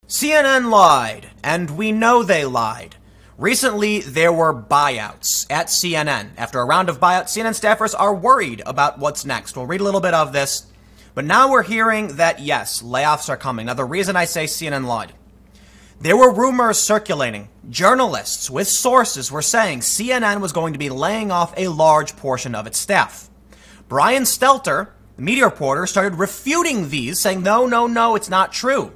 CNN lied, and we know they lied. Recently, there were buyouts at CNN. After a round of buyouts, CNN staffers are worried about what's next. We'll read a little bit of this. But now we're hearing that, yes, layoffs are coming. Now, the reason I say CNN lied. There were rumors circulating. Journalists with sources were saying CNN was going to be laying off a large portion of its staff. Brian Stelter, the media reporter, started refuting these, saying, no, it's not true.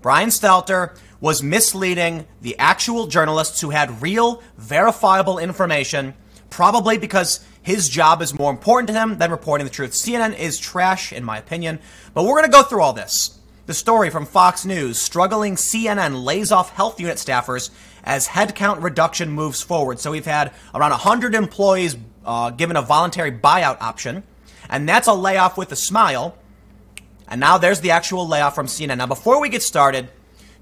Brian Stelter was misleading the actual journalists who had real, verifiable information, probably because his job is more important to him than reporting the truth. CNN is trash, in my opinion, but we're going to go through all this. The story from Fox News, struggling CNN lays off health unit staffers as headcount reduction moves forward. So we've had around 100 employees given a voluntary buyout option, and that's a layoff with a smile. And now there's the actual layoff from CNN. Now, before we get started,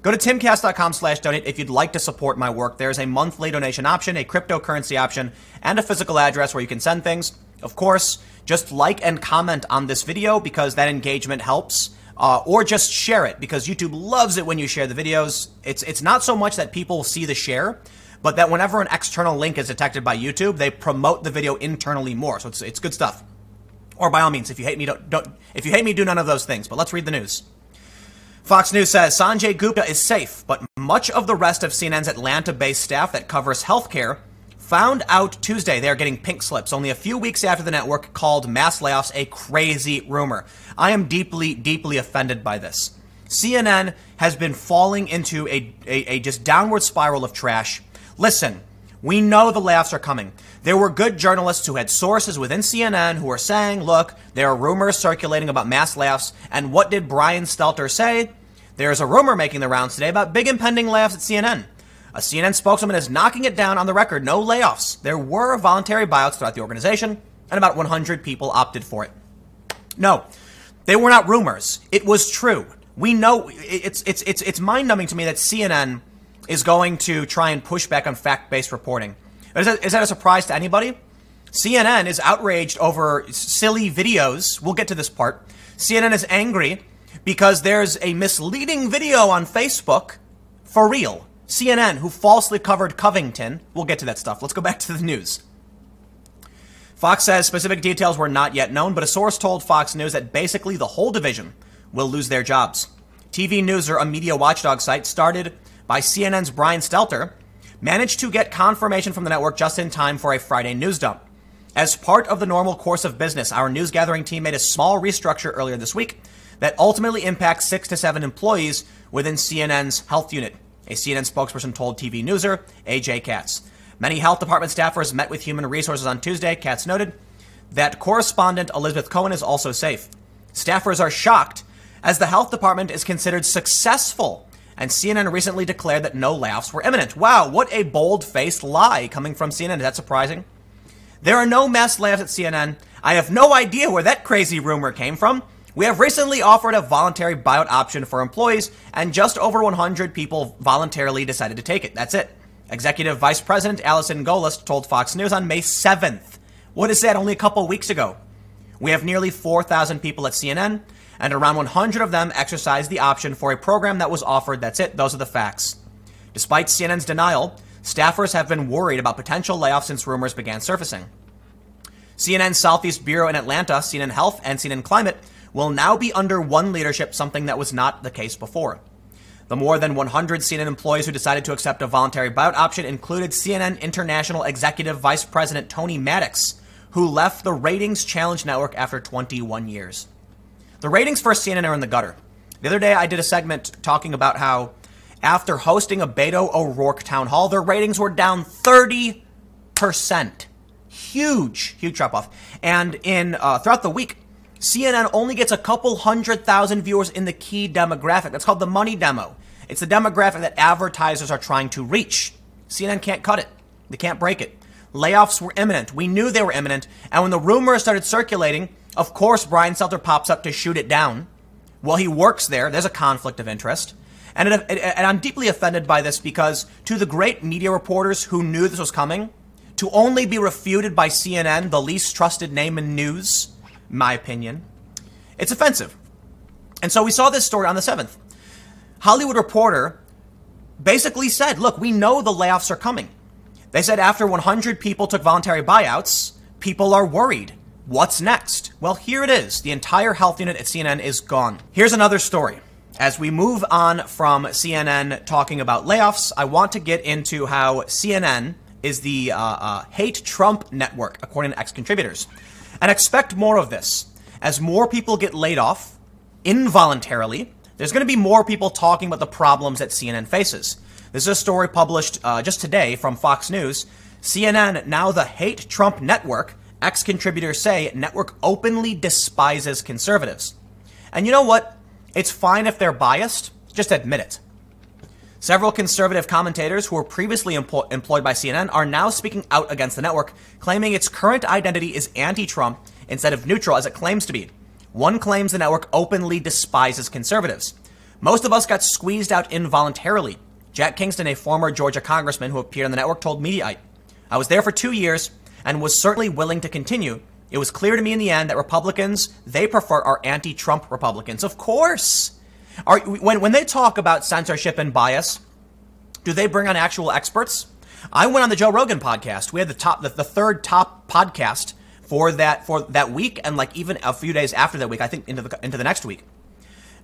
go to timcast.com/donate if you'd like to support my work. There's a monthly donation option, a cryptocurrency option, and a physical address where you can send things. Of course, just like and comment on this video because that engagement helps. Or just share it because YouTube loves it when you share the videos. It's not so much that people see the share, but that whenever an external link is detected by YouTube, they promote the video internally more. So it's good stuff. Or by all means, if you hate me, if you hate me, do none of those things. But let's read the news. Fox News says Sanjay Gupta is safe, but much of the rest of CNN's Atlanta-based staff that covers healthcare found out Tuesday they are getting pink slips only a few weeks after the network called mass layoffs a crazy rumor. I am deeply, deeply offended by this. CNN has been falling into a just downward spiral of trash. Listen, we know the layoffs are coming. There were good journalists who had sources within CNN who were saying, look, there are rumors circulating about mass layoffs. And what did Brian Stelter say? There's a rumor making the rounds today about big impending layoffs at CNN. A CNN spokeswoman is knocking it down on the record. No layoffs. There were voluntary buyouts throughout the organization, and about 100 people opted for it. No, they were not rumors. It was true. We know it's mind-numbing to me that CNN is going to try and push back on fact-based reporting. Is that a surprise to anybody? CNN is outraged over silly videos. We'll get to this part. CNN is angry because there's a misleading video on Facebook for real. CNN, who falsely covered Covington. We'll get to that stuff. Let's go back to the news. Fox says specific details were not yet known, but a source told Fox News that basically the whole division will lose their jobs. TV Newser, a media watchdog site started by CNN's Brian Stelter, managed to get confirmation from the network just in time for a Friday news dump. As part of the normal course of business, our news gathering team made a small restructure earlier this week that ultimately impacts 6 to 7 employees within CNN's health unit. A CNN spokesperson told TV Newser, AJ Katz. Many health department staffers met with human resources on Tuesday. Katz noted that correspondent Elizabeth Cohen is also safe. Staffers are shocked as the health department is considered successful, and CNN recently declared that no layoffs were imminent. Wow, what a bold-faced lie coming from CNN. Is that surprising? There are no mass layoffs at CNN. I have no idea where that crazy rumor came from. We have recently offered a voluntary buyout option for employees, and just over 100 people voluntarily decided to take it. That's it. Executive Vice President Allison Gollust told Fox News on May 7th. What is that? Only a couple weeks ago. We have nearly 4,000 people at CNN, and around 100 of them exercised the option for a program that was offered. That's it. Those are the facts. Despite CNN's denial, staffers have been worried about potential layoffs since rumors began surfacing. CNN's Southeast Bureau in Atlanta, CNN Health, and CNN Climate will now be under one leadership, something that was not the case before. The more than 100 CNN employees who decided to accept a voluntary buyout option included CNN International Executive Vice President Tony Maddox, who left the Ratings Challenge Network after 21 years. The ratings for CNN are in the gutter. The other day I did a segment talking about how after hosting a Beto O'Rourke town hall, their ratings were down 30%. Huge drop-off. And throughout the week, CNN only gets a couple 100,000 viewers in the key demographic. That's called the money demo. It's the demographic that advertisers are trying to reach. CNN can't cut it. They can't break it. Layoffs were imminent. We knew they were imminent. And when the rumors started circulating, of course, Brian Stelter pops up to shoot it down. Well, he works there. There's a conflict of interest. And I'm deeply offended by this because to the great media reporters who knew this was coming, to only be refuted by CNN, the least trusted name in news, my opinion, it's offensive. And so we saw this story on the 7th. Hollywood Reporter basically said, look, we know the layoffs are coming. They said after 100 people took voluntary buyouts, people are worried. What's next? Well, here it is. The entire health unit at CNN is gone. Here's another story. As we move on from CNN talking about layoffs, I want to get into how CNN is the hate Trump network, according to ex-contributors. And expect more of this. As more people get laid off involuntarily, there's going to be more people talking about the problems that CNN faces. This is a story published just today from Fox News. CNN, now the hate Trump network, ex-contributors say network openly despises conservatives. And you know what? It's fine if they're biased. Just admit it. Several conservative commentators who were previously employed by CNN are now speaking out against the network, claiming its current identity is anti-Trump instead of neutral as it claims to be. One claims the network openly despises conservatives. Most of us got squeezed out involuntarily. Jack Kingston, a former Georgia congressman who appeared on the network, told Mediaite, I was there for 2 years and was certainly willing to continue. It was clear to me in the end that Republicans they prefer are anti-Trump Republicans. Of course. When they talk about censorship and bias, do they bring on actual experts? I went on the Joe Rogan podcast. We had the third top podcast for that week, and like even a few days after that week, I think into the next week.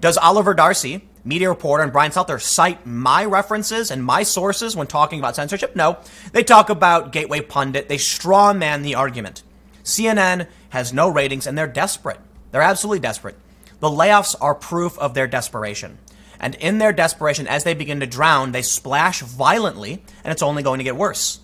Does Oliver Darcy, media reporter, and Brian Stelter cite my references and my sources when talking about censorship? No. They talk about Gateway Pundit. They straw man the argument. CNN has no ratings, and they're desperate. They're absolutely desperate. The layoffs are proof of their desperation. And in their desperation, as they begin to drown, they splash violently, and it's only going to get worse.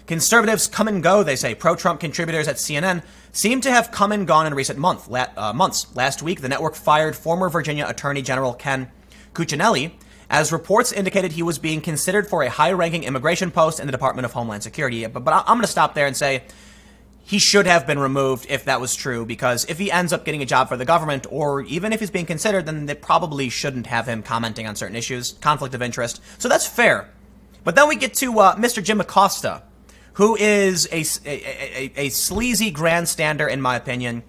Conservatives come and go, they say. Pro-Trump contributors at CNN seem to have come and gone in recent months. Last week, the network fired former Virginia Attorney General Ken Cuccinelli, as reports indicated he was being considered for a high-ranking immigration post in the Department of Homeland Security. But I'm going to stop there and say he should have been removed if that was true, because if he ends up getting a job for the government, or even if he's being considered, then they probably shouldn't have him commenting on certain issues, conflict of interest. So that's fair. But then we get to Mr. Jim Acosta, who is a sleazy grandstander, in my opinion.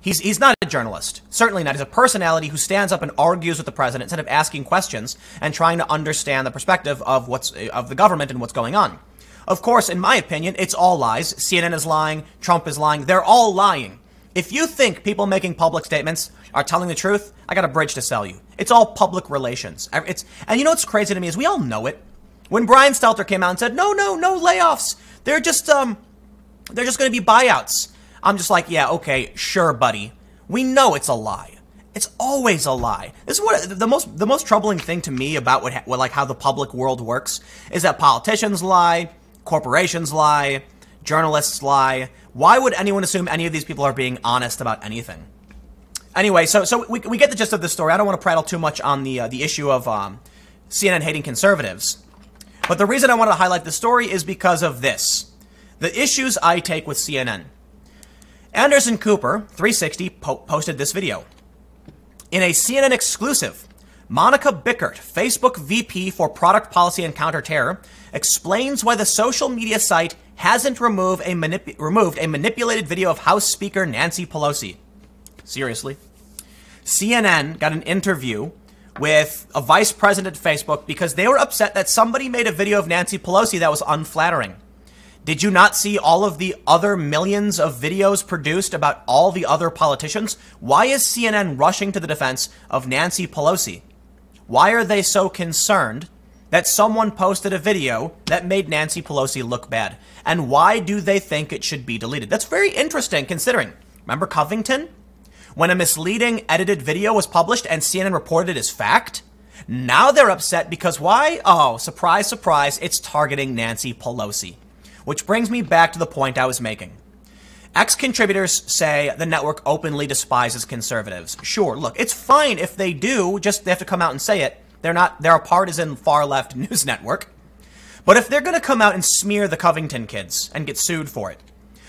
He's not a journalist. Certainly not. He's a personality who stands up and argues with the president instead of asking questions and trying to understand the perspective of the government and what's going on. Of course, in my opinion, it's all lies. CNN is lying. Trump is lying. They're all lying. If you think people making public statements are telling the truth, I got a bridge to sell you. It's all public relations. And you know what's crazy to me is we all know it. When Brian Stelter came out and said, no layoffs. They're just going to be buyouts. I'm just like, yeah, okay, sure, buddy. We know it's a lie. It's always a lie. This is what the most troubling thing to me about how the public world works is that politicians lie, corporations lie, journalists lie. Why would anyone assume any of these people are being honest about anything? Anyway, so we get the gist of the story. I don't want to prattle too much on the issue of CNN hating conservatives. But the reason I wanted to highlight the story is because of this. The issues I take with CNN. Anderson Cooper, 360, posted this video. In a CNN exclusive, Monica Bickert, Facebook VP for Product Policy and Counterterror, explains why the social media site hasn't removed a manipulated video of House Speaker Nancy Pelosi. Seriously? CNN got an interview with a vice president at Facebook because they were upset that somebody made a video of Nancy Pelosi that was unflattering. Did you not see all of the other millions of videos produced about all the other politicians? Why is CNN rushing to the defense of Nancy Pelosi? Why are they so concerned that someone posted a video that made Nancy Pelosi look bad? And why do they think it should be deleted? That's very interesting considering. Remember Covington? When a misleading edited video was published and CNN reported it as fact? Now they're upset because why? Oh, surprise, surprise, it's targeting Nancy Pelosi. Which brings me back to the point I was making. Ex-contributors say the network openly despises conservatives. Sure, look, it's fine if they do, just they have to come out and say it. They're a partisan far-left news network. But if they're going to come out and smear the Covington kids and get sued for it,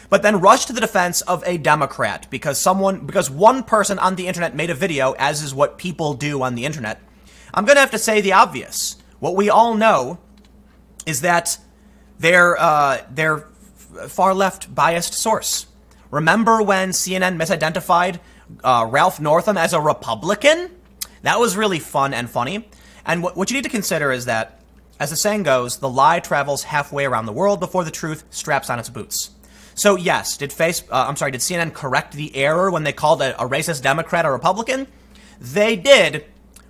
but then rush to the defense of a Democrat because one person on the internet made a video, as is what people do on the internet, I'm going to have to say the obvious. What we all know is that they're far-left biased source. Remember when CNN misidentified Ralph Northam as a Republican? That was really fun and funny. And what you need to consider is that, as the saying goes, the lie travels halfway around the world before the truth straps on its boots. So yes, did CNN correct the error when they called a racist Democrat a Republican? They did,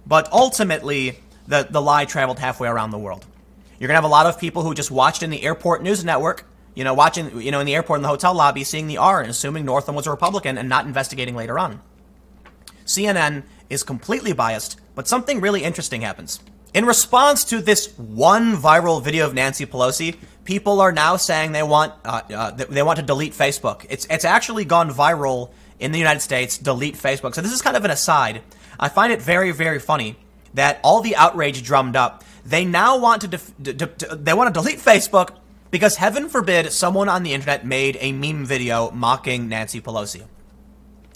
but ultimately the lie traveled halfway around the world. You're gonna have a lot of people who just watched in the airport news network, watching, in the airport in the hotel lobby, seeing the R and assuming Northam was a Republican and not investigating later on. CNN is completely biased, but something really interesting happens. In response to this one viral video of Nancy Pelosi, people are now saying they want to delete Facebook. It's actually gone viral in the United States. Delete Facebook. So this is kind of an aside. I find it very, very funny that all the outrage drummed up, they now want to delete Facebook because heaven forbid someone on the internet made a meme video mocking Nancy Pelosi.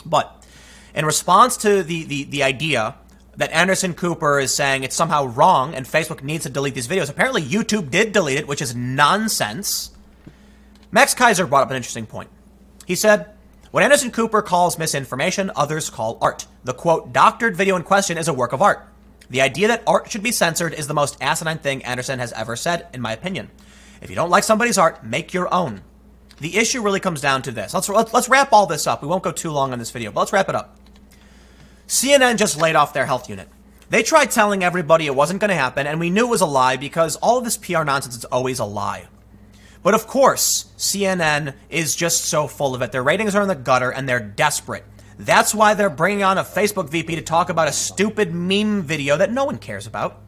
But in response to the idea that Anderson Cooper is saying it's somehow wrong and Facebook needs to delete these videos. Apparently YouTube did delete it, which is nonsense. Max Kaiser brought up an interesting point. He said, what Anderson Cooper calls misinformation, others call art. The quote, doctored video in question is a work of art. The idea that art should be censored is the most asinine thing Anderson has ever said, in my opinion. If you don't like somebody's art, make your own. The issue really comes down to this. Let's wrap all this up. We won't go too long on this video, but let's wrap it up. CNN just laid off their health unit. They tried telling everybody it wasn't going to happen, and we knew it was a lie because all of this PR nonsense is always a lie. But of course, CNN is just so full of it. Their ratings are in the gutter, and they're desperate. That's why they're bringing on a Facebook VP to talk about a stupid meme video that no one cares about.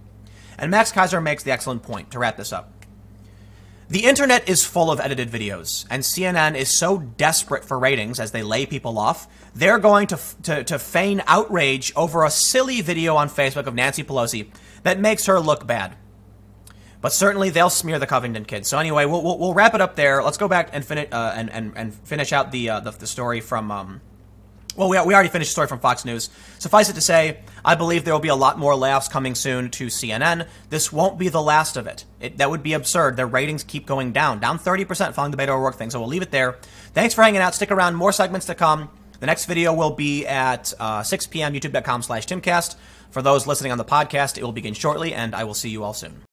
And Max Kaiser makes the excellent point to wrap this up. The internet is full of edited videos, and CNN is so desperate for ratings as they lay people off, they're going to feign outrage over a silly video on Facebook of Nancy Pelosi that makes her look bad. But certainly they'll smear the Covington kids. So anyway, we'll wrap it up there. Let's go back and finish out the story from. Well, we already finished the story from Fox News. Suffice it to say, I believe there will be a lot more layoffs coming soon to CNN. This won't be the last of it. That would be absurd. Their ratings keep going down 30% following the Beto O'Rourke thing. So we'll leave it there. Thanks for hanging out. Stick around. More segments to come. The next video will be at 6 p.m. youtube.com/timcast. For those listening on the podcast, it will begin shortly, and I will see you all soon.